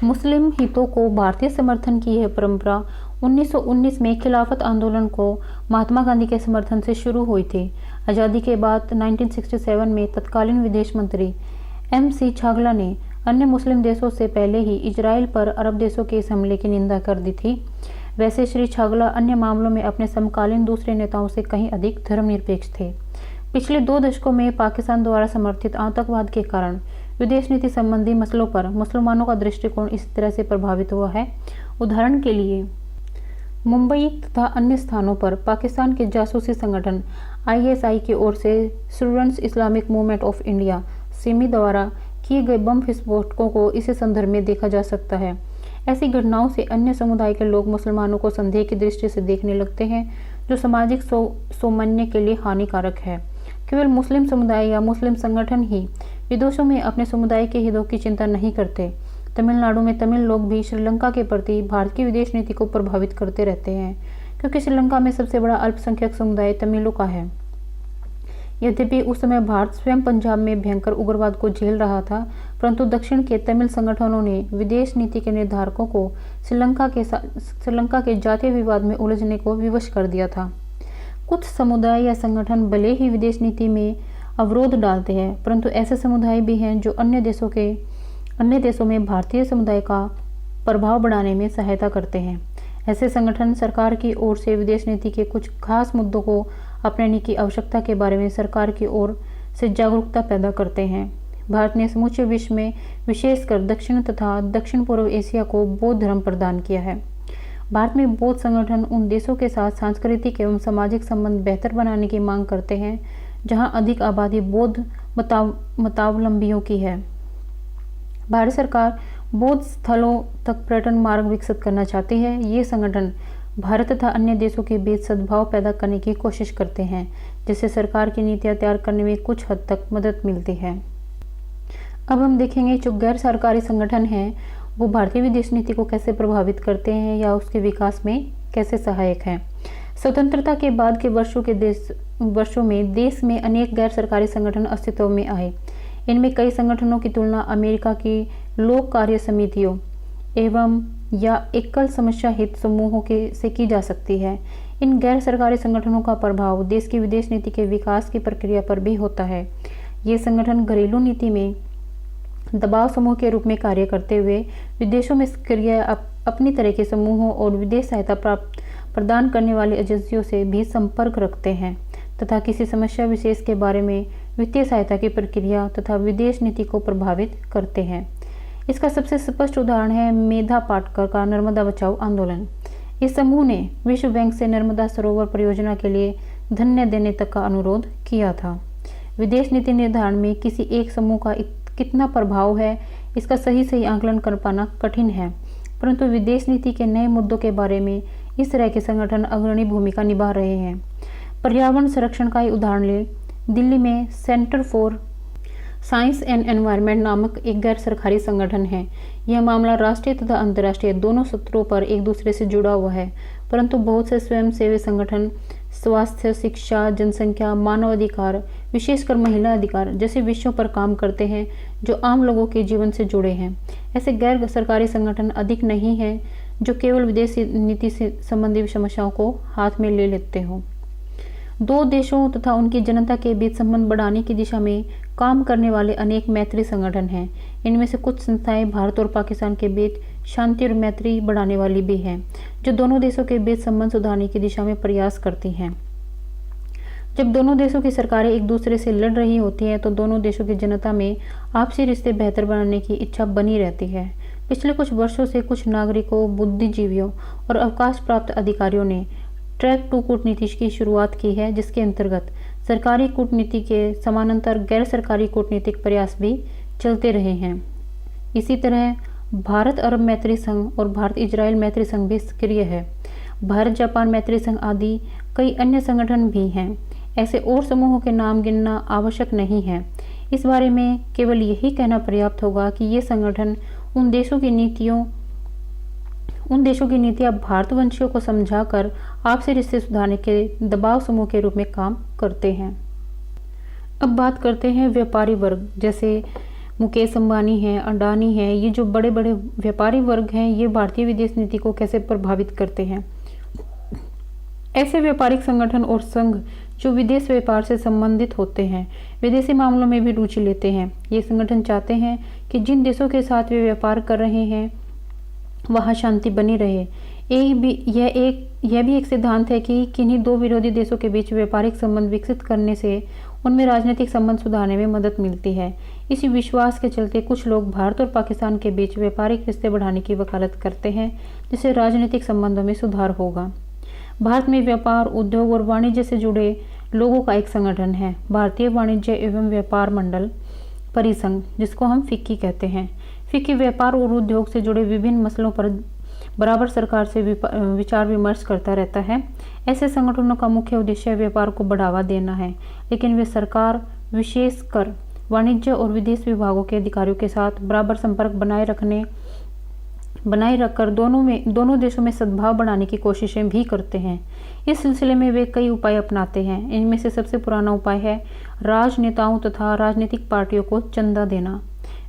मुस्लिम हितों को भारतीय समर्थन की यह परंपरा 1919 में खिलाफत आंदोलन को महात्मा गांधी के समर्थन से शुरू हुई थी। आज़ादी के बाद 1967 में तत्कालीन विदेश मंत्री MC छागला ने अन्य मुस्लिम देशों से पहले ही इजराइल पर अरब देशों के इस हमले की निंदा कर दी थी। वैसे श्री छागला अन्य मामलों में अपने समकालीन दूसरे नेताओं से कहीं अधिक धर्मनिरपेक्ष थे। पिछले 2 दशकों में पाकिस्तान द्वारा समर्थित आतंकवाद के कारण विदेश नीति संबंधी मसलों पर मुसलमानों का दृष्टिकोण इस तरह से प्रभावित हुआ है। उदाहरण के लिए मुंबई तथा अन्य स्थानों पर पाकिस्तान के जासूसी संगठन ISI की ओर से students Islamic movement of India Simi द्वारा किए गए बम विस्फोटकों को इसी संदर्भ में देखा जा सकता है। ऐसी घटनाओं से अन्य समुदाय के लोग मुसलमानों को संदेह की दृष्टि से देखने लगते हैं, जो सामाजिक सौमन्य के लिए हानिकारक है। केवल मुस्लिम समुदाय या मुस्लिम संगठन ही विदेशों में अपने समुदाय के हितों की चिंता नहीं करते। तमिलनाडु में तमिल लोग भी श्रीलंका के प्रति भारत की विदेश नीति को प्रभावित करते रहते हैं, क्योंकि श्रीलंका में सबसे बड़ा अल्पसंख्यक समुदाय तमिलों का है। यद्यपि उस समय भारत स्वयं पंजाब में भयंकर उग्रवाद को झेल रहा था, परंतु दक्षिण के तमिल संगठनों ने विदेश नीति के निर्धारकों को श्रीलंका के जातीय विवाद में उलझने को विवश कर दिया था। कुछ समुदाय या संगठन भले ही विदेश नीति में अवरोध डालते हैं, परंतु ऐसे समुदाय भी हैं जो अन्य देशों में भारतीय समुदाय का प्रभाव बढ़ाने में सहायता करते हैं। ऐसे संगठन सरकार की ओर से विदेश नीति के कुछ खास मुद्दों को अपनाने की आवश्यकता के बारे में सरकार की ओर से जागरूकता पैदा करते हैं। भारत ने समूचे विश्व में विशेषकर दक्षिण तथा दक्षिण पूर्व एशिया को बौद्ध धर्म प्रदान किया है। भारत में बौद्ध संगठन उन देशों के साथ सांस्कृतिक एवं सामाजिक संबंध बेहतर बनाने की मांग करते हैं जहां अधिक आबादी बौद्ध मतावलंबियों की है। भारत सरकार बौद्ध स्थलों तक पर्यटन मार्ग विकसित करना चाहती है। ये संगठन भारत तथा अन्य देशों के बीच सद्भाव पैदा करने की कोशिश करते हैं, जिससे सरकार की नीतियां तैयार करने में कुछ हद तक मदद मिलती है। अब हम देखेंगे जो गैर सरकारी संगठन हैं वो भारतीय विदेश नीति को कैसे प्रभावित करते हैं या उसके विकास में कैसे सहायक हैं। स्वतंत्रता के बाद के वर्षों में देश में अनेक गैर सरकारी संगठन अस्तित्व में आए। इनमें कई संगठनों की तुलना अमेरिका की लोक कार्य समितियों एवं या एकल समस्या हित समूहों से की जा सकती है। इन गैर सरकारी संगठनों का प्रभाव देश की विदेश नीति के विकास की प्रक्रिया पर भी होता है। ये संगठन घरेलू नीति में दबाव समूह के रूप में कार्य करते हुए विदेशों में सक्रिय अपनी तरह के समूहों और विदेश सहायता प्रदान करने वाली एजेंसियों से भी संपर्क रखते हैं तथा किसी समस्या विशेष के बारे में वित्तीय सहायता की प्रक्रिया तथा विदेश नीति को प्रभावित करते हैं। इसका सबसे स्पष्ट उदाहरण है मेधा पाटकर का नर्मदा बचाओ आंदोलन। इस समूह ने विश्व बैंक से नर्मदा सरोवर परियोजना के लिए धन देने तक का अनुरोध किया था। विदेश नीति निर्धारण में किसी एक समूह का कितना प्रभाव है, इसका सही आकलन कर पाना कठिन है, परंतु विदेश नीति के नए मुद्दों के बारे में इस तरह के संगठन अग्रणी भूमिका निभा रहे हैं। पर्यावरण संरक्षण का ही उदाहरण ले, दिल्ली में centre for science and environment नामक एक गैर सरकारी संगठन है। यह मामला राष्ट्रीय तथा अंतर्राष्ट्रीय दोनों स्तरों पर एक दूसरे से जुड़ा हुआ है, परंतु बहुत से स्वयंसेवी संगठन स्वास्थ्य, शिक्षा, जनसंख्या, मानव अधिकार, विशेषकर महिला अधिकार जैसे विषयों पर काम करते हैं जो आम लोगों के जीवन से जुड़े हैं। ऐसे गैर सरकारी संगठन अधिक नहीं हैं जो केवल विदेशी नीति से संबंधित समस्याओं को हाथ में ले लेते हों। दो देशों तथा उनकी जनता के बीच संबंध बढ़ाने की दिशा में काम करने वाले अनेक मैत्री संगठन हैं। इनमें से कुछ संस्थाएं भारत और पाकिस्तान के बीच शांति और मैत्री बढ़ाने वाली भी हैं, जो दोनों देशों के बीच संबंध सुधारने की दिशा में प्रयास करती हैं। जब दोनों देशों की सरकारें एक दूसरे से लड़ रही होती हैं तो दोनों देशों की जनता में आपसी रिश्ते बेहतर बनाने की इच्छा बनी रहती है। पिछले कुछ वर्षों से कुछ नागरिकों, बुद्धिजीवियों और अवकाश प्राप्त अधिकारियों ने ट्रैक टू कूटनीति की शुरुआत की है, जिसके अंतर्गत सरकारी कूटनीति के समानांतर गैर सरकारी कूटनीतिक प्रयास भी चलते रहे हैं। इसी तरह भारत अरब मैत्री संघ और भारत इजराइल मैत्री संघ भी सक्रिय है। भारत जापान मैत्री संघ आदि कई अन्य संगठन भी हैं। ऐसे और समूहों के नाम गिनना आवश्यक नहीं है। इस बारे में केवल यही कहना पर्याप्त होगा कि ये संगठन उन देशों की नीतियां भारतवंशियों को समझाकर आपसी रिश्ते सुधारने के दबाव समूह के रूप में काम करते हैं। अब बात करते हैं व्यापारी वर्ग, जैसे मुकेश अंबानी है, अडानी है। ये जो बड़े बड़े व्यापारी वर्ग हैं, ये भारतीय विदेश नीति को कैसे प्रभावित करते हैं। ऐसे व्यापारिक संगठन और संघ जो विदेश व्यापार से संबंधित होते हैं, विदेशी मामलों में भी रुचि लेते हैं। ये संगठन चाहते हैं कि जिन देशों के साथ वे व्यापार कर रहे हैं वहाँ शांति बनी रहे। यह भी एक सिद्धांत है कि किन्हीं दो विरोधी देशों के बीच व्यापारिक संबंध विकसित करने से उनमें राजनीतिक संबंध सुधारने में मदद मिलती है। इसी विश्वास के चलते कुछ लोग भारत और पाकिस्तान के बीच व्यापारिक रिश्ते बढ़ाने की वकालत करते हैं, जिससे राजनीतिक संबंधों में सुधार होगा। भारत में व्यापार, उद्योग और वाणिज्य से जुड़े लोगों का एक संगठन है, भारतीय वाणिज्य एवं व्यापार मंडल परिसंघ, जिसको हम फिक्की कहते हैं। फिक्की व्यापार और उद्योग से जुड़े विभिन्न मसलों पर बराबर सरकार से विचार विमर्श करता रहता है। ऐसे संगठनों का मुख्य उद्देश्य व्यापार को बढ़ावा देना है, लेकिन वे सरकार, विशेषकर वाणिज्य और विदेश विभागों के अधिकारियों के साथ बराबर संपर्क बनाए रखकर दोनों देशों में सद्भाव बढ़ाने की कोशिशें भी करते हैं। इस सिलसिले में वे कई उपाय अपनाते हैं। इनमें से सबसे पुराना उपाय है राजनेताओं तथा राजनीतिक पार्टियों को चंदा देना।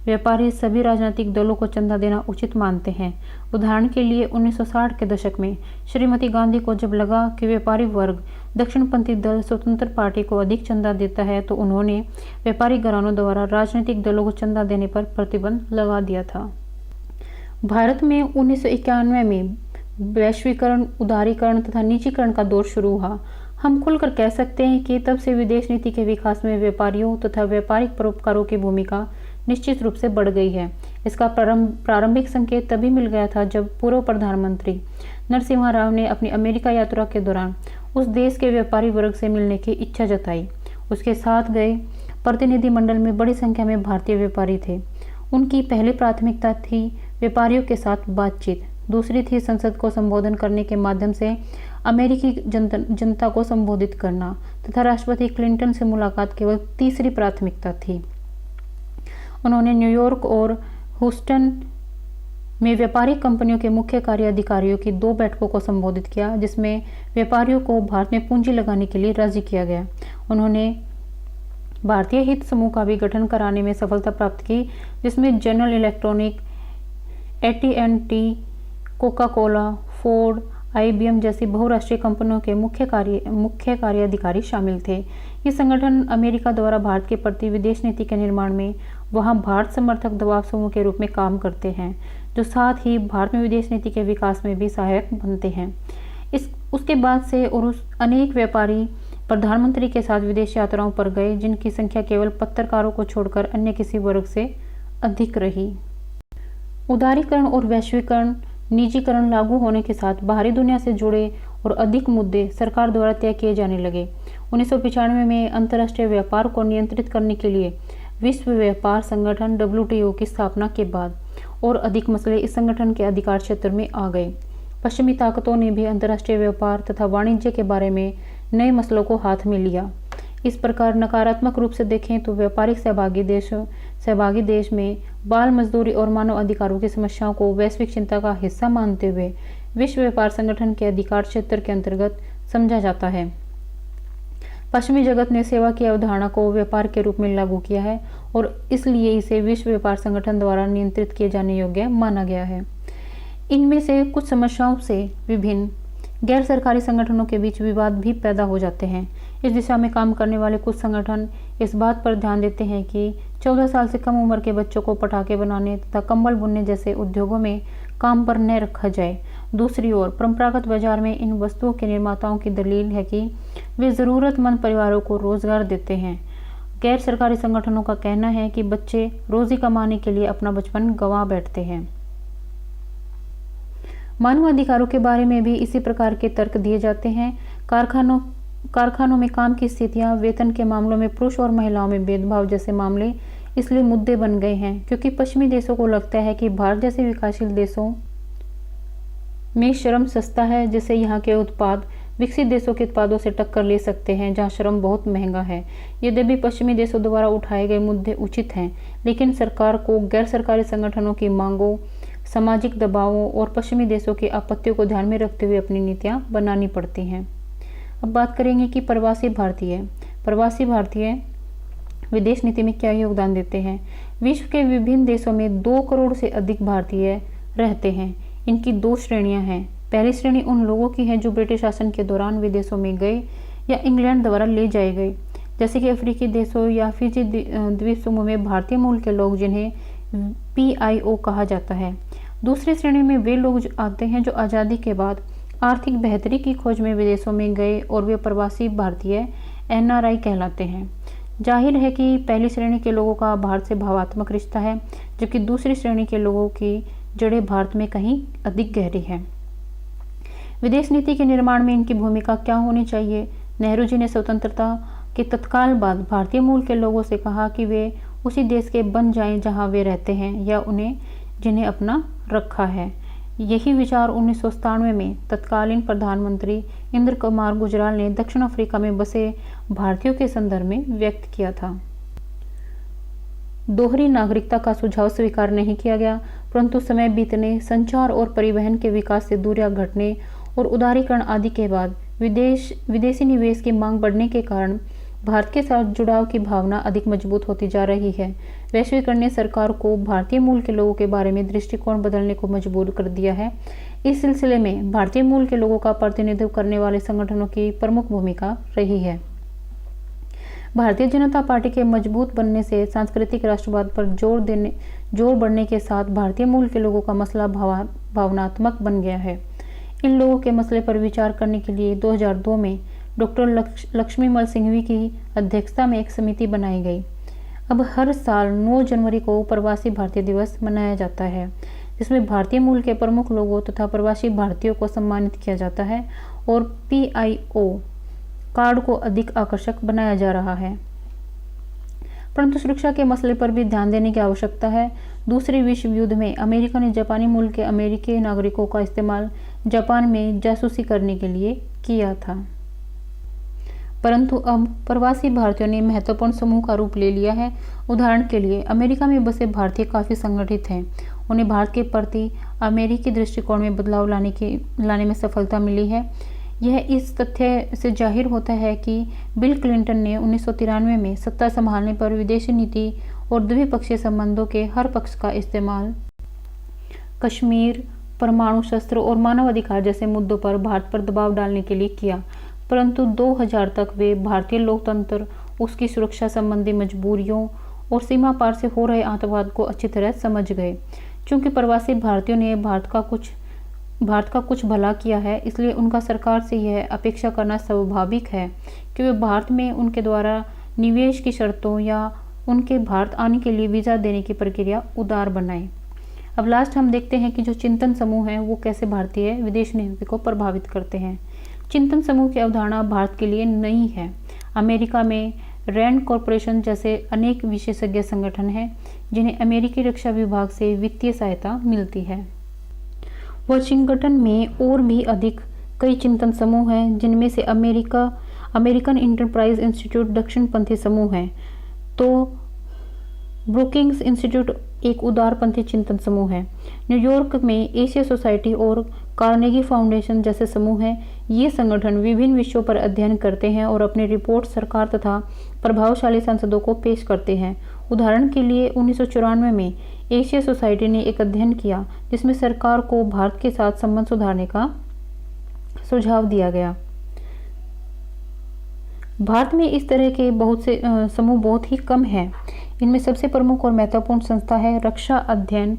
व्यापारी सभी राजनीतिक दलों को चंदा देना उचित मानते हैं। उदाहरण के लिए 1960 के दशक में श्रीमती गांधी को जब लगा कि व्यापारी वर्ग दक्षिणपंथी दल स्वतंत्र पार्टी को अधिक चंदा देता है, तो उन्होंने व्यापारी घरानों द्वारा राजनीतिक दलों को चंदा देने पर प्रतिबंध लगा दिया था। भारत में 1991 में वैश्वीकरण, उदारीकरण तथा निजीकरण का दौर शुरू हुआ। हम खुलकर कह सकते हैं कि तब से विदेश नीति के विकास में व्यापारियों तथा व्यापारिक परोपकारों की भूमिका निश्चित रूप से बढ़ गई है। इसका प्रारंभिक संकेत तभी मिल गया था जब पूर्व प्रधानमंत्री नरसिम्हा राव ने अपनी अमेरिका यात्रा के दौरान उस देश के व्यापारी वर्ग से मिलने की इच्छा जताई। उसके साथ गए प्रतिनिधिमंडल में बड़ी संख्या में भारतीय व्यापारी थे। उनकी पहली प्राथमिकता थी व्यापारियों के साथ बातचीत, दूसरी थी संसद को संबोधन करने के माध्यम से अमेरिकी जनता को संबोधित करना, तथा राष्ट्रपति क्लिंटन से मुलाकात केवल तीसरी प्राथमिकता थी। उन्होंने न्यूयॉर्क और ह्यूस्टन में व्यापारिक कंपनियों के मुख्य कार्य अधिकारियों की 2 बैठकों को संबोधित किया, जिसमें व्यापारियों को भारत में पूंजी लगाने के लिए राजी किया गया। उन्होंने भारतीय हित समूह का भी गठन कराने में सफलता प्राप्त की, जिसमें general electronic, AT&T, Coca Cola, Ford, IBM जैसी बहुराष्ट्रीय कंपनियों के मुख्य कार्य अधिकारी शामिल थे। ये संगठन अमेरिका द्वारा भारत के प्रति विदेश नीति के निर्माण में वहां भारत समर्थक दबाव समूह के रूप में काम करते हैं, जो साथ ही भारत में विदेश नीति के विकास में भी सहायक बनते हैं। उसके बाद से और अनेक व्यापारी प्रधानमंत्री के साथ विदेश यात्राओं पर गए, जिनकी संख्या केवल पत्रकारों को छोड़कर अन्य किसी वर्ग से अधिक रही। उदारीकरण और वैश्वीकरण, निजीकरण लागू होने के साथ बाहरी दुनिया से जुड़े और अधिक मुद्दे सरकार द्वारा तय किए जाने लगे। 1995 में अंतर्राष्ट्रीय व्यापार को नियंत्रित करने के लिए विश्व व्यापार संगठन WTO की स्थापना के बाद और अधिक मसले इस संगठन के अधिकार क्षेत्र में आ गए। पश्चिमी ताकतों ने भी अंतर्राष्ट्रीय व्यापार तथा वाणिज्य के बारे में नए मसलों को हाथ में लिया। इस प्रकार नकारात्मक रूप से देखें तो व्यापारिक सहभागी देश में बाल मजदूरी और मानव अधिकारों की समस्याओं को वैश्विक चिंता का हिस्सा मानते हुए विश्व व्यापार संगठन के अधिकार क्षेत्र के अंतर्गत समझा जाता है। पश्चिमी जगत ने सेवा की अवधारणा को व्यापार के रूप में लागू किया है और इसलिए इसे विश्व व्यापार संगठन द्वारा नियंत्रित किए जाने योग्य माना गया है। इनमें से कुछ समस्याओं से विभिन्न गैर सरकारी संगठनों के बीच विवाद भी पैदा हो जाते हैं। इस दिशा में काम करने वाले कुछ संगठन इस बात पर ध्यान देते हैं कि 14 साल से कम उम्र के बच्चों को पटाखे बनाने तथा कंबल बुनने जैसे उद्योगों में काम पर न रखा जाए। दूसरी ओर परंपरागत बाजार में इन वस्तुओं के निर्माताओं की दलील है कि वे ज़रूरतमंद परिवारों को रोजगार देते हैं। गैर सरकारी संगठनों का कहना है कि बच्चे रोजी कमाने के लिए अपना बचपन गंवा बैठते हैं। मानव अधिकारों के बारे में भी इसी प्रकार के तर्क दिए जाते हैं। कारखानों में काम की स्थितियां, वेतन के मामलों में पुरुष और महिलाओं में भेदभाव जैसे मामले इसलिए मुद्दे बन गए हैं क्योंकि पश्चिमी देशों को लगता है कि भारत जैसे विकासशील देशों में श्रम सस्ता है, जिससे यहाँ के उत्पाद विकसित देशों के उत्पादों से टक्कर ले सकते हैं जहाँ श्रम बहुत महंगा है। यद्यपि पश्चिमी देशों द्वारा उठाए गए मुद्दे उचित हैं, लेकिन सरकार को गैर सरकारी संगठनों की मांगों, सामाजिक दबावों और पश्चिमी देशों की आपत्तियों को ध्यान में रखते हुए अपनी नीतियाँ बनानी पड़ती हैं। अब बात करेंगे कि प्रवासी भारतीय विदेश नीति में क्या योगदान देते हैं। विश्व के विभिन्न देशों में 2 करोड़ से अधिक भारतीय रहते हैं। इनकी 2 श्रेणियां हैं। पहली श्रेणी उन लोगों की है जो ब्रिटिश शासन के दौरान विदेशों में गए या इंग्लैंड द्वारा ले जाए गए, जैसे कि अफ्रीकी देशों या फिजी द्वीप समूह में भारतीय मूल के लोग, जिन्हें PIO कहा जाता है। दूसरी श्रेणी में वे लोग आते हैं जो आज़ादी के बाद आर्थिक बेहतरी की खोज में विदेशों में गए और वे प्रवासी भारतीय NRI कहलाते हैं। जाहिर है कि पहली श्रेणी के लोगों का भारत से भावात्मक रिश्ता है, जबकि दूसरी श्रेणी के लोगों की जड़ें भारत में कहीं अधिक गहरी है। विदेश नीति के निर्माण में इनकी भूमिका क्या होनी चाहिए। नेहरू जी ने स्वतंत्रता के तत्काल बाद भारतीय मूल के लोगों से कहा कि वे उसी देश के बन जाएं जहां वे रहते हैं या उन्हें जिन्हें अपना रखा है। यही विचार 1997 में तत्कालीन प्रधानमंत्री इंद्र कुमार गुजराल ने दक्षिण अफ्रीका में बसे भारतीयों के संदर्भ में व्यक्त किया था। दोहरी नागरिकता का सुझाव स्वीकार नहीं किया गया, परंतु समय बीतने, संचार और परिवहन के विकास से दूरियां घटने और उदारीकरण आदि के बाद विदेशी निवेश की मांग बढ़ने के कारण भारत के साथ जुड़ाव की भावना अधिक मजबूत होती जा रही है। वैश्वीकरण ने सरकार को भारतीय मूल के लोगों के बारे में दृष्टिकोण बदलने को मजबूर कर दिया है। इस सिलसिले में भारतीय मूल के लोगों का प्रतिनिधित्व करने वाले संगठनों की प्रमुख भूमिका रही है। भारतीय जनता पार्टी के मजबूत बनने से सांस्कृतिक राष्ट्रवाद पर जोर बढ़ने के साथ भारतीय मूल के लोगों का मसला भावनात्मक बन गया है। इन लोगों के मसले पर विचार करने के लिए 2002 में डॉक्टर लक्ष्मीमल सिंघवी की अध्यक्षता में एक समिति बनाई गई। अब हर साल 9 जनवरी को प्रवासी भारतीय दिवस मनाया जाता है, जिसमें भारतीय मूल के प्रमुख लोगों तथा प्रवासी भारतीयों को सम्मानित किया जाता है और PIO कार्ड को अधिक आकर्षक बनाया जा रहा है। परंतु सुरक्षा के मसले पर भी ध्यान देने की आवश्यकता है। दूसरे विश्व युद्ध में अमेरिका ने जापानी मूल के अमेरिकी नागरिकों का इस्तेमाल जापान में जासूसी करने के लिए किया था, परंतु अब प्रवासी भारतीयों ने महत्वपूर्ण समूह का रूप ले लिया है। उदाहरण के लिए अमेरिका में बसे भारतीय काफ़ी संगठित हैं उन्हें भारत के प्रति अमेरिकी दृष्टिकोण में बदलाव लाने में सफलता मिली है। यह इस तथ्य से जाहिर होता है कि बिल क्लिंटन ने 1993 में सत्ता संभालने पर विदेशी नीति और द्विपक्षीय संबंधों के हर पक्ष का इस्तेमाल कश्मीर, परमाणु शस्त्र और मानवाधिकार जैसे मुद्दों पर भारत पर दबाव डालने के लिए किया, परंतु 2000 तक वे भारतीय लोकतंत्र, उसकी सुरक्षा संबंधी मजबूरियों और सीमा पार से हो रहे आतंकवाद को अच्छी तरह समझ गए। चूंकि प्रवासी भारतीयों ने भारत का कुछ भला किया है, इसलिए उनका सरकार से यह अपेक्षा करना स्वाभाविक है कि वे भारत में उनके द्वारा निवेश की शर्तों या उनके भारत आने के लिए वीज़ा देने की प्रक्रिया उदार बनाए। अब लास्ट हम देखते हैं कि जो चिंतन समूह हैं वो कैसे भारतीय विदेश नीति को प्रभावित करते हैं। चिंतन समूह की अवधारणा भारत के लिए नई है। अमेरिका में रैंड कॉरपोरेशन जैसे अनेक विशेषज्ञ संगठन हैं जिन्हें अमेरिकी रक्षा विभाग से वित्तीय सहायता मिलती है। वाशिंगटन में और भी अधिक कई चिंतन समूह हैं, जिनमें से अमेरिकन इंटरप्राइज इंस्टीट्यूट दक्षिणपंथी समूह है, तो ब्रुकिंग्स इंस्टीट्यूट एक उदारपंथी चिंतन समूह है। न्यूयॉर्क में एशिया सोसाइटी और कार्नेगी फाउंडेशन जैसे समूह हैं। ये संगठन विभिन्न विषयों पर अध्ययन करते हैं और अपनी रिपोर्ट सरकार तथा प्रभावशाली सांसदों को पेश करते हैं। उदाहरण के लिए 1994 में एशिया सोसाइटी ने एक अध्ययन किया जिसमें सरकार को भारत के साथ संबंध सुधारने का सुझाव दिया गया। भारत में इस तरह के बहुत से समूह बहुत ही कम हैं। इनमें सबसे प्रमुख और महत्वपूर्ण संस्था है रक्षा अध्ययन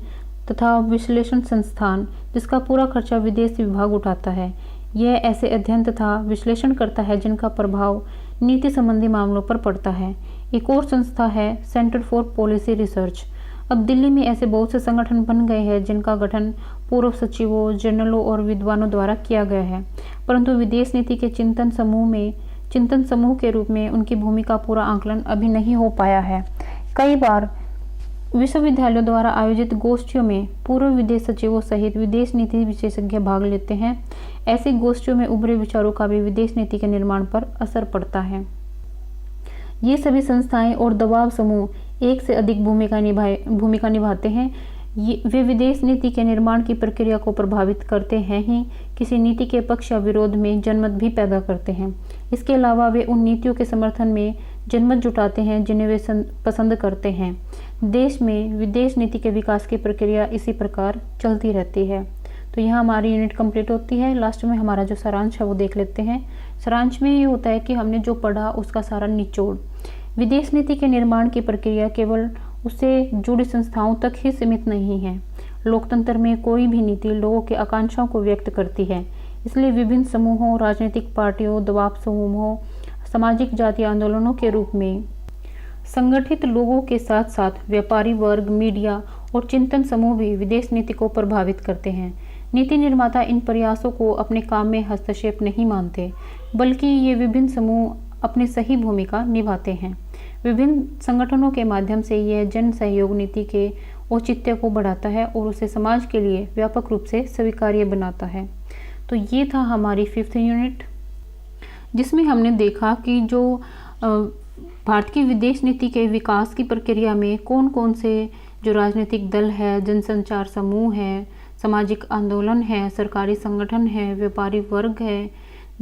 तथा विश्लेषण संस्थान, जिसका पूरा खर्चा विदेश विभाग उठाता है। यह ऐसे अध्ययन तथा विश्लेषण करता है जिनका प्रभाव नीति संबंधी मामलों पर पड़ता है। एक और संस्था है सेंटर फॉर पॉलिसी रिसर्च। अब दिल्ली में ऐसे बहुत से संगठन बन गए हैं जिनका गठन पूर्व सचिवों, जनरलों और विद्वानों द्वारा किया गया है, परंतु विदेश नीति के चिंतन समूह के रूप में उनकी भूमिका पूरा आंकलन अभी नहीं हो पाया है। कई बार विश्वविद्यालयों द्वारा आयोजित गोष्ठियों में पूर्व विदेश सचिवों सहित विदेश नीति विशेषज्ञ भाग लेते हैं। ऐसी गोष्ठियों में उभरे विचारों का भी विदेश नीति के निर्माण पर असर पड़ता है। ये सभी संस्थाएं और दबाव समूह एक से अधिक भूमिका निभाते हैं। वे विदेश नीति के निर्माण की प्रक्रिया को प्रभावित करते हैं ही किसी नीति के पक्ष या विरोध में जनमत भी पैदा करते हैं। इसके अलावा वे उन नीतियों के समर्थन में जनमत जुटाते हैं जिन्हें वे पसंद करते हैं। देश में विदेश नीति के विकास की प्रक्रिया इसी प्रकार चलती रहती है। तो यहाँ हमारी यूनिट कंप्लीट होती है। लास्ट में हमारा जो सारांश है वो देख लेते हैं। सारांश में ये होता है कि हमने जो पढ़ा उसका सारा निचोड़। विदेश नीति के निर्माण की प्रक्रिया केवल उससे जुड़ी संस्थाओं तक ही सीमित नहीं है। लोकतंत्र में कोई भी नीति लोगों की आकांक्षाओं को व्यक्त करती है। इसलिए विभिन्न समूहों, राजनीतिक पार्टियों, दबाव समूहों, सामाजिक जातीय आंदोलनों के रूप में संगठित लोगों के साथ साथ व्यापारी वर्ग, मीडिया और चिंतन समूह भी विदेश नीति को प्रभावित करते हैं। नीति निर्माता इन प्रयासों को अपने काम में हस्तक्षेप नहीं मानते, बल्कि ये विभिन्न समूह अपनी सही भूमिका निभाते हैं। विभिन्न संगठनों के माध्यम से यह जन सहयोग नीति के औचित्य को बढ़ाता है और उसे समाज के लिए व्यापक रूप से स्वीकार्य बनाता है। तो ये था हमारी 5th यूनिट, जिसमें हमने देखा कि जो भारत की विदेश नीति के विकास की प्रक्रिया में कौन कौन से जो राजनीतिक दल है, जनसंचार समूह है, सामाजिक आंदोलन है, सरकारी संगठन है, व्यापारी वर्ग है,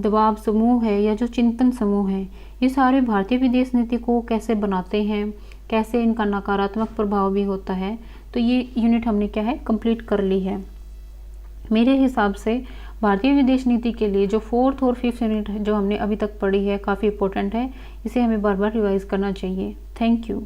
दबाव समूह है या जो चिंतन समूह है, ये सारे भारतीय विदेश नीति को कैसे बनाते हैं, कैसे इनका नकारात्मक प्रभाव भी होता है। तो ये यूनिट हमने क्या है कंप्लीट कर ली है। मेरे हिसाब से भारतीय विदेश नीति के लिए जो 4th और 5th यूनिट जो हमने अभी तक पढ़ी है काफ़ी इंपॉर्टेंट है। इसे हमें बार बार रिवाइज करना चाहिए। Thank you.